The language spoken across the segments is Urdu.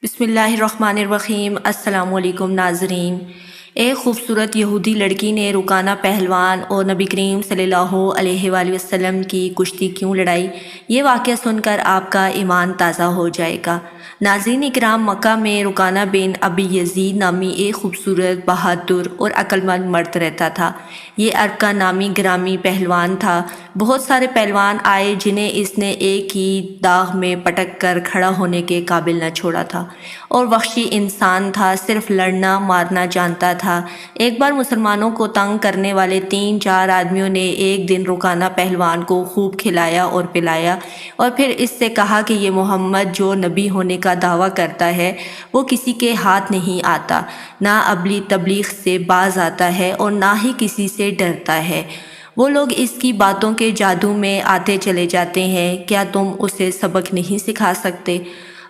بسم اللہ الرحمن الرحیم۔ السلام علیکم ناظرین۔ ایک خوبصورت یہودی لڑکی نے رکانہ پہلوان اور نبی کریم صلی اللہ علیہ وآلہ وسلم کی کشتی کیوں لڑائی، یہ واقعہ سن کر آپ کا ایمان تازہ ہو جائے گا۔ ناظرین اکرام، مکہ میں رکانہ بن ابی یزید نامی ایک خوبصورت، بہادر اور عقلمند مرد رہتا تھا۔ یہ عرب کا نامی گرامی پہلوان تھا۔ بہت سارے پہلوان آئے جنہیں اس نے ایک ہی داغ میں پٹک کر کھڑا ہونے کے قابل نہ چھوڑا تھا، اور وحشی انسان تھا، صرف لڑنا مارنا جانتا تھا۔ ایک بار مسلمانوں کو تنگ کرنے والے 3-4 آدمیوں نے ایک دن رکانہ پہلوان کو خوب کھلایا اور پلایا، اور پھر اس سے کہا کہ یہ محمد جو نبی ہونے کا دعویٰ کرتا ہے وہ کسی کے ہاتھ نہیں آتا، نہ ابلی تبلیغ سے باز آتا ہے اور نہ ہی کسی سے ڈرتا ہے۔ وہ لوگ اس کی باتوں کے جادو میں آتے چلے جاتے ہیں، کیا تم اسے سبق نہیں سکھا سکتے؟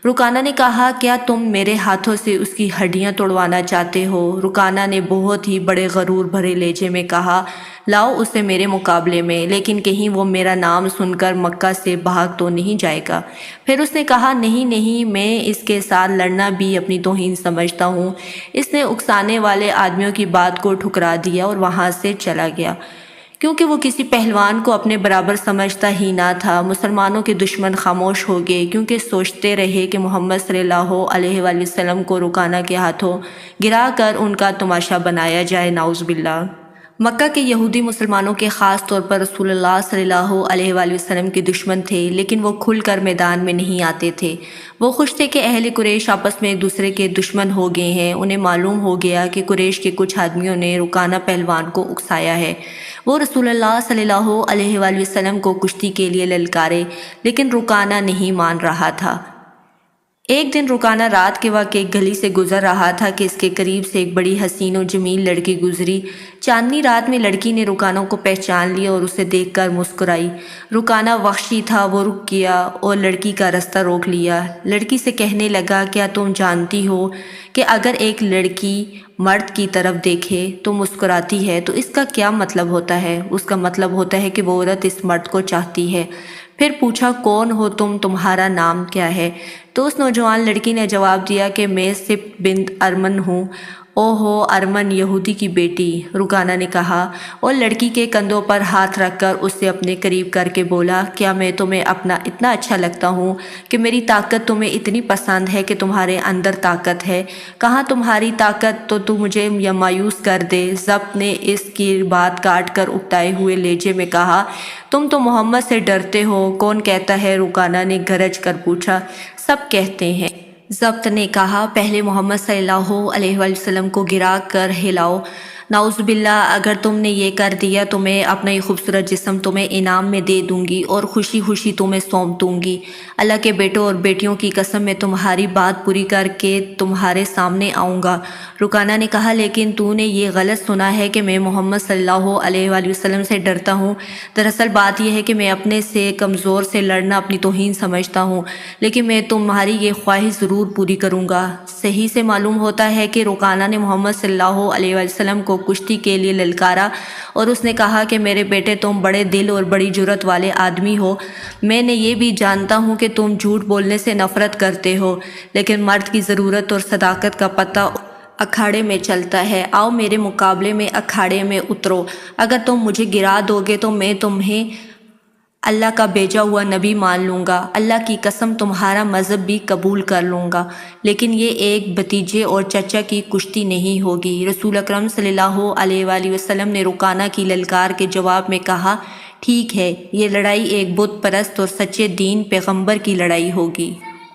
رکانہ نے کہا، کیا تم میرے ہاتھوں سے اس کی ہڈیاں توڑوانا چاہتے ہو؟ رکانہ نے بہت ہی بڑے غرور بھرے لہجے میں کہا، لاؤ اسے میرے مقابلے میں، لیکن کہیں وہ میرا نام سن کر مکہ سے بھاگ تو نہیں جائے گا۔ پھر اس نے کہا، نہیں نہیں، میں اس کے ساتھ لڑنا بھی اپنی توہین سمجھتا ہوں۔ اس نے اکسانے والے آدمیوں کی بات کو ٹھکرا دیا اور وہاں سے چلا گیا، کیونکہ وہ کسی پہلوان کو اپنے برابر سمجھتا ہی نہ تھا۔ مسلمانوں کے دشمن خاموش ہو گئے، کیونکہ سوچتے رہے کہ محمد صلی اللہ علیہ وآلہ وسلم کو رکانہ کے ہاتھوں گرا کر ان کا تماشا بنایا جائے، نعوذ باللہ۔ مکہ کے یہودی مسلمانوں کے خاص طور پر رسول اللہ صلی اللہ علیہ وآلہ وسلم کے دشمن تھے، لیکن وہ کھل کر میدان میں نہیں آتے تھے۔ وہ خوش تھے کہ اہل قریش آپس میں ایک دوسرے کے دشمن ہو گئے ہیں۔ انہیں معلوم ہو گیا کہ قریش کے کچھ آدمیوں نے رکانہ پہلوان کو اکسایا ہے۔ وہ رسول اللہ صلی اللہ علیہ وآلہ وسلم کو کشتی کے لیے للکارے، لیکن رکانہ نہیں مان رہا تھا۔ ایک دن رکانہ رات کے وقت ایک گلی سے گزر رہا تھا کہ اس کے قریب سے ایک بڑی حسین و جمیل لڑکی گزری۔ چاندنی رات میں لڑکی نے رکانہ کو پہچان لیا اور اسے دیکھ کر مسکرائی۔ رکانہ وحشی تھا، وہ رک گیا اور لڑکی کا رستہ روک لیا۔ لڑکی سے کہنے لگا، کیا تم جانتی ہو کہ اگر ایک لڑکی مرد کی طرف دیکھے تو مسکراتی ہے تو اس کا کیا مطلب ہوتا ہے؟ اس کا مطلب ہوتا ہے کہ وہ عورت اس مرد کو چاہتی ہے۔ پھر پوچھا، کون ہو تم، تمہارا نام کیا ہے؟ تو اس نوجوان لڑکی نے جواب دیا کہ میں سبط بنت ارمن ہوں۔ اوہو، ارمن یہودی کی بیٹی، رکانہ نے کہا، اور لڑکی کے کندھوں پر ہاتھ رکھ کر اسے اپنے قریب کر کے بولا، کیا میں تمہیں اپنا اتنا اچھا لگتا ہوں کہ میری طاقت تمہیں اتنی پسند ہے کہ تمہارے اندر طاقت ہے؟ کہاں تمہاری طاقت تو مجھے مایوس کر دے۔ ضبط نے اس کی بات کاٹ کر اکتائے ہوئے لہجے میں کہا، تم تو محمد سے ڈرتے ہو۔ کون کہتا ہے؟ رکانہ نے گرج کر پوچھا۔ سب کہتے ہیں۔ ضبط نے کہا، پہلے محمد صلی اللہ علیہ وآلہ وسلم کو گرا کر ہلاؤ۔ نعوذ باللہ، اگر تم نے یہ کر دیا تو میں اپنا یہ خوبصورت جسم تمہیں انعام میں دے دوں گی اور خوشی خوشی تمہیں سونپ دوں گی۔ اللہ کے بیٹوں اور بیٹیوں کی قسم، میں تمہاری بات پوری کر کے تمہارے سامنے آؤں گا۔ رکانہ نے کہا، لیکن تو نے یہ غلط سنا ہے کہ میں محمد صلی اللہ علیہ وآلہ وسلم سے ڈرتا ہوں۔ دراصل بات یہ ہے کہ میں اپنے سے کمزور سے لڑنا اپنی توہین سمجھتا ہوں، لیکن میں تمہاری یہ خواہش ضرور پوری کروں گا۔ صحیح سے معلوم ہوتا ہے کہ رکانہ نے محمد صلی اللہ علیہ وآلہ وسلم کو کشتی کے لیے للکارا، اور اس نے کہا کہ میرے بیٹے، تم بڑے دل اور بڑی جرأت والے آدمی ہو۔ میں نے یہ بھی جانتا ہوں کہ تم جھوٹ بولنے سے نفرت کرتے ہو، لیکن مرد کی ضرورت اور صداقت کا پتہ اکھاڑے میں چلتا ہے۔ آؤ میرے مقابلے میں اکھاڑے میں اترو۔ اگر تم مجھے گرا دو گے تو میں تمہیں اللہ کا بھیجا ہوا نبی مان لوں گا، اللہ کی قسم تمہارا مذہب بھی قبول کر لوں گا، لیکن یہ ایک بھتیجے اور چچا کی کشتی نہیں ہوگی۔ رسول اکرم صلی اللہ علیہ وآلہ وسلم نے رکانہ کی للکار کے جواب میں کہا، ٹھیک ہے، یہ لڑائی ایک بت پرست اور سچے دین پیغمبر کی لڑائی ہوگی،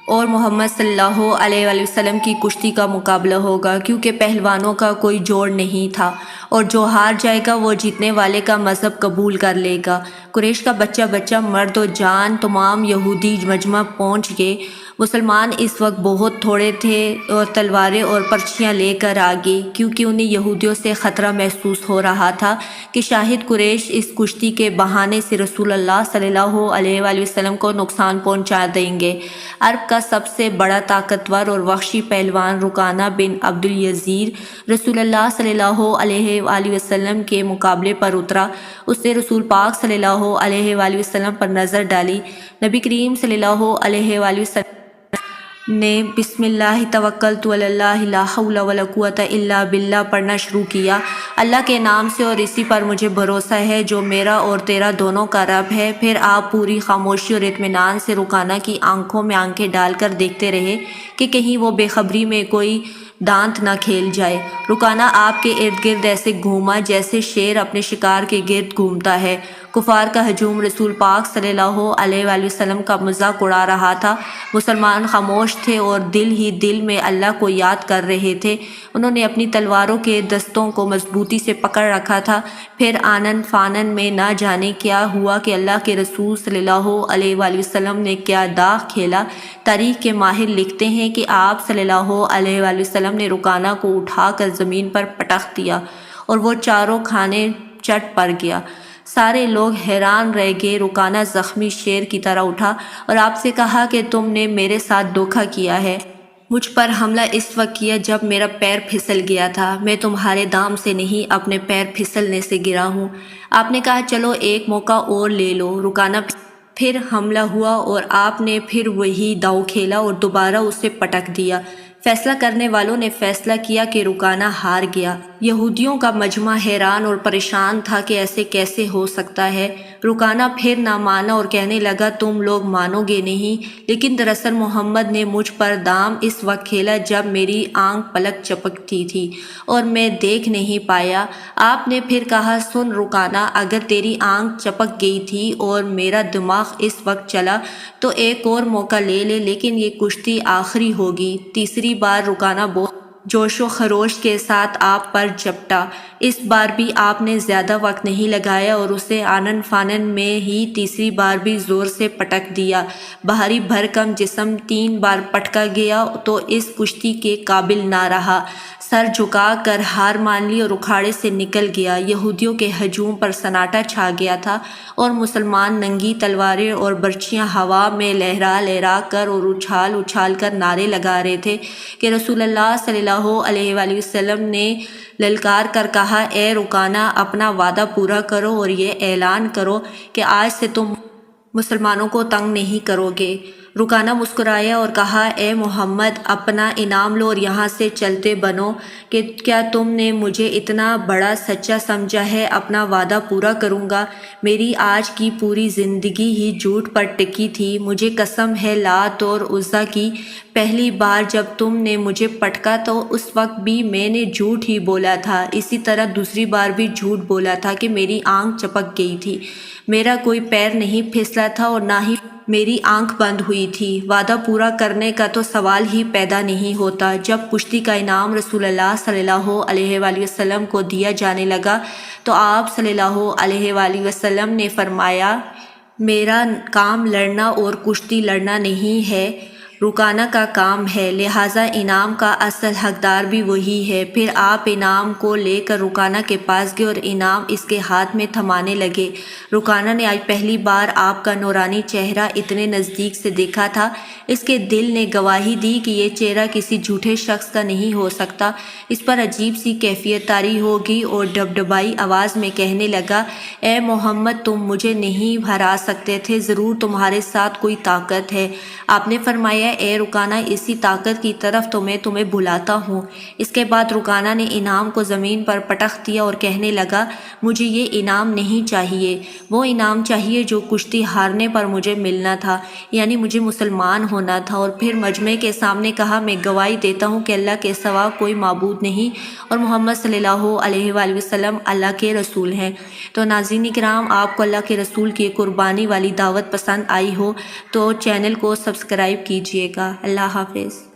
اور محمد صلی اللہ علیہ وآلہ وسلم کی کشتی کا مقابلہ ہوگا، کیونکہ پہلوانوں کا کوئی جوڑ نہیں تھا، اور جو ہار جائے گا وہ جیتنے والے کا مذہب قبول کر لے گا۔ قریش کا بچہ مرد و جان تمام یہودی مجمع پہنچ گئے۔ مسلمان اس وقت بہت تھوڑے تھے اور تلواریں اور پرچیاں لے کر آ گئے، کیونکہ انہیں یہودیوں سے خطرہ محسوس ہو رہا تھا کہ شاہد قریش اس کشتی کے بہانے سے رسول اللہ صلی اللہ علیہ وآلہ وسلم کو نقصان پہنچا دیں گے۔ عرب کا سب سے بڑا طاقتور اور وحشی پہلوان رکانہ بن عبد الیزید رسول اللہ صلی اللہ علیہ وآلہ وسلم کے مقابلے پر اترا۔ اس نے رسول پاک صلی اللہ علیہ وآلہ وسلم پر نظر ڈالی۔ نبی کریم صلی اللہ علیہ وآلہ وسلم نے بسم اللہ توکلت علی اللہ لا حول ولا قوۃ الا باللہ پڑھنا شروع کیا۔ اللہ کے نام سے اور اسی پر مجھے بھروسہ ہے جو میرا اور تیرا دونوں کا رب ہے۔ پھر آپ پوری خاموشی اور اطمینان سے رکانہ کی آنکھوں میں آنکھیں ڈال کر دیکھتے رہے کہ کہیں وہ بے خبری میں کوئی دانت نہ کھیل جائے۔ رکانہ آپ کے ارد گرد ایسے گھوما جیسے شیر اپنے شکار کے گرد گھومتا ہے۔ کفار کا ہجوم رسول پاک صلی اللہ علیہ وآلہ وسلم کا مذاق اڑا رہا تھا۔ مسلمان خاموش تھے اور دل ہی دل میں اللہ کو یاد کر رہے تھے۔ انہوں نے اپنی تلواروں کے دستوں کو مضبوطی سے پکڑ رکھا تھا۔ پھر آنن فانن میں نہ جانے کیا ہوا کہ اللہ کے رسول صلی اللہ علیہ وآلہ وسلم نے کیا داغ کھیلا۔ تاریخ کے ماہر لکھتے ہیں کہ آپ صلی اللہ علیہ وآلہ وسلم نے رکانہ کو اٹھا کر زمین پر پٹخ دیا اور وہ چاروں کھانے چٹ پڑ گیا۔ سارے لوگ حیران رہ گئے۔ رکانہ زخمی شیر کی طرح اٹھا اور آپ سے کہا کہ تم نے میرے ساتھ دھوکہ کیا ہے۔ مجھ پر حملہ اس وقت کیا جب میرا پیر پھسل گیا تھا۔ میں تمہارے دام سے نہیں اپنے پیر پھسلنے سے گرا ہوں۔ آپ نے کہا چلو ایک موقع اور لے لو۔ رکانہ پھر حملہ ہوا اور آپ نے پھر وہی داؤ کھیلا اور دوبارہ اسے پٹک دیا۔ فیصلہ کرنے والوں نے فیصلہ کیا کہ رکانہ ہار گیا۔ یہودیوں کا مجمع حیران اور پریشان تھا کہ ایسے کیسے ہو سکتا ہے۔ رکانہ پھر نہ مانا اور کہنے لگا تم لوگ مانو گے نہیں، لیکن دراصل محمد نے مجھ پر دام اس وقت کھیلا جب میری آنکھ پلک چپکتی تھی اور میں دیکھ نہیں پایا۔ آپ نے پھر کہا سن رکانہ، اگر تیری آنکھ چپک گئی تھی اور میرا دماغ اس وقت چلا تو ایک اور موقع لے لے، لیکن یہ کشتی آخری ہوگی۔ تیسری بار رکانہ بہت جوش و خروش کے ساتھ آپ پر جھپٹا۔ اس بار بھی آپ نے زیادہ وقت نہیں لگایا اور اسے آنن فانن میں ہی تیسری بار بھی زور سے پٹک دیا۔ بھاری بھرکم جسم 3 بار پٹکا گیا تو اس کشتی کے قابل نہ رہا، سر جھکا کر ہار مان لی اور اکھاڑے سے نکل گیا۔ یہودیوں کے ہجوم پر سناٹا چھا گیا تھا اور مسلمان ننگی تلواریں اور برچیاں ہوا میں لہرا لہرا کر اور اچھال اچھال کر نعرے لگا رہے تھے کہ رسول اللہ صلی اللہ علیہ وآلہ وسلم نے للکار کر کہا اے رکانہ، اپنا وعدہ پورا کرو اور یہ اعلان کرو کہ آج سے تم مسلمانوں کو تنگ نہیں کرو گے۔ رکانہ مسکرایا اور کہا اے محمد، اپنا انعام لو اور یہاں سے چلتے بنو کہ کیا تم نے مجھے اتنا بڑا سچا سمجھا ہے؟ اپنا وعدہ پورا کروں گا۔ میری آج کی پوری زندگی ہی جھوٹ پر ٹکی تھی۔ مجھے قسم ہے لات اور عزیٰ کی، پہلی بار جب تم نے مجھے پٹکا تو اس وقت بھی میں نے جھوٹ ہی بولا تھا، اسی طرح دوسری بار بھی جھوٹ بولا تھا کہ میری آنکھ چپک گئی تھی۔ میرا کوئی پیر نہیں پھسلا تھا اور نہ ہی میری آنکھ بند ہوئی تھی۔ وعدہ پورا کرنے کا تو سوال ہی پیدا نہیں ہوتا۔ جب کشتی کا انعام رسول اللہ صلی اللہ علیہ وآلہ وسلم کو دیا جانے لگا تو آپ صلی اللہ علیہ وآلہ وسلم نے فرمایا میرا کام لڑنا اور کشتی لڑنا نہیں ہے، رکانہ کا کام ہے، لہٰذا انعام کا اصل حقدار بھی وہی ہے۔ پھر آپ انعام کو لے کر رکانہ کے پاس گئے اور انعام اس کے ہاتھ میں تھمانے لگے۔ رکانہ نے آج پہلی بار آپ کا نورانی چہرہ اتنے نزدیک سے دیکھا تھا۔ اس کے دل نے گواہی دی کہ یہ چہرہ کسی جھوٹے شخص کا نہیں ہو سکتا۔ اس پر عجیب سی کیفیت طاری ہوگی اور ڈبڈبائی آواز میں کہنے لگا اے محمد، تم مجھے نہیں ہرا سکتے تھے، ضرور تمہارے ساتھ کوئی طاقت ہے۔ آپ نے فرمایا اے رکانہ، اسی طاقت کی طرف تو میں تمہیں بلاتا ہوں۔ اس کے بعد رکانہ نے انعام کو زمین پر پٹخ دیا اور کہنے لگا مجھے یہ انعام نہیں چاہیے، وہ انعام چاہیے جو کشتی ہارنے پر مجھے ملنا تھا، یعنی مجھے مسلمان ہونا تھا۔ اور پھر مجمع کے سامنے کہا میں گواہی دیتا ہوں کہ اللہ کے سوا کوئی معبود نہیں اور محمد صلی اللہ علیہ وآلہ وسلم اللہ کے رسول ہیں۔ تو ناظرین کرام، آپ کو اللہ کے رسول کی قربانی والی دعوت پسند آئی ہو تو چینل کو سبسکرائب کیجیے گا۔ اللہ حافظ۔